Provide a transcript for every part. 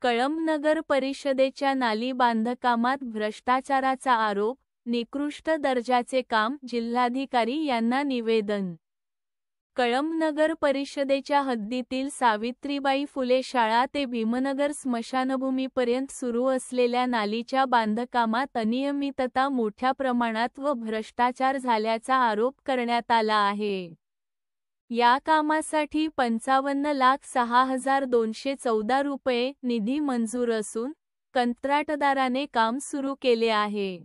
कळंब नगर परिषदेच्या नाली बांधकामात भ्रष्टाचाराचा आरोप, निकृष्ट दर्जाचे काम, जिल्हाधिकारी यांना निवेदन। कळंब नगर परिषदेच्या हद्दीतील सावित्रीबाई फुले शाळा ते भीमनगर स्मशानभूमीपर्यंत सुरू असलेल्या नालीच्या बांधकामात अनियमितता मोठ्या प्रमाणात व भ्रष्टाचार झाल्याचा आरोप करण्यात आला आहे। या कामासाठी 55,06,214 रुपये निधी मंजूर असून कंत्राटदाराने काम सुरू केले आहे।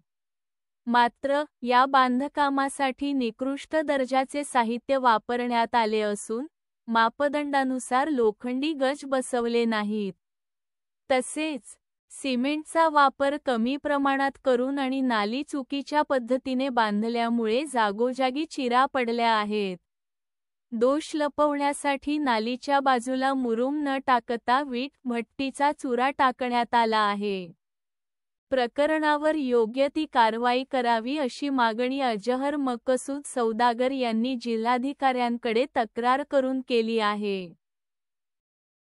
मात्र या बांधकामासाठी निकृष्ट दर्जाचे साहित्य वापरण्यात आले असून मापदंडानुसार लोखंडी गज बसवले नाहीत। तसेच सिमेंटचा वापर कमी प्रमाणात करून आणि नाली चुकीच्या पद्धतीने बांधल्यामुळे जागोजागी चिरा पडल्या आहेत। दोष लपवण्यासाठी नालीच्या बाजूला मुरुम न टाकता वीट भट्टीचा चुरा टाकण्यात आला आहे। प्रकरणावर योग्य ती कारवाई करावी अशी मागणी अजहर मकसूद सौदागर यांनी जिल्हाधिकाऱ्यांकडे तक्रार करून केली आहे।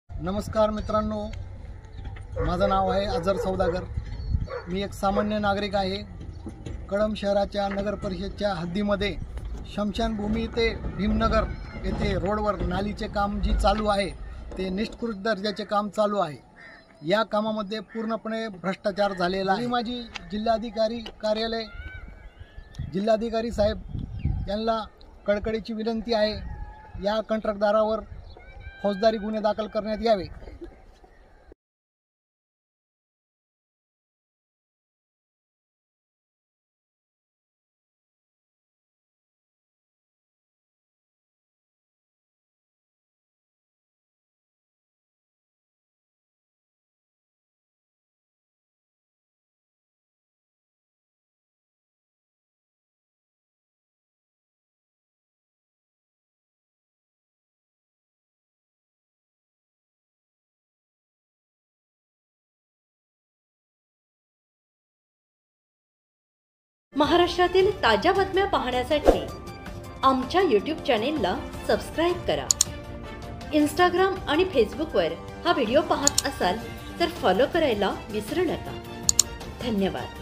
नमस्कार मित्रांनो, माझं नाव आहे अजहर सौदागर। मी एक सामान्य नागरिक आहे। कळंब शहराच्या नगर परिषदेच्या हद्दीमध्ये शमशानभूमी ते भीमनगर येथे रोडवर नालीचे काम जी चालू आहे ते निकृष्ट दर्जाचे काम चालू आहे। या कामामध्ये पूर्णपणे भ्रष्टाचार झालेला आहे। माझी जिल्हाधिकारी कार्यालय जिल्हाधिकारी साहेब यांना कळकळीची विनंती आहे, या कंत्राटदारावर फौजदारी गुन्हे दाखल करण्यात यावे। महाराष्ट्रातील ताज्या बातम्या पाहण्यासाठी आमच्या YouTube चॅनेलला सबस्क्राइब करा। Instagram आणि Facebookवर हा व्हिडिओ पाहत असाल तर फॉलो करायला विसरू नका। धन्यवाद।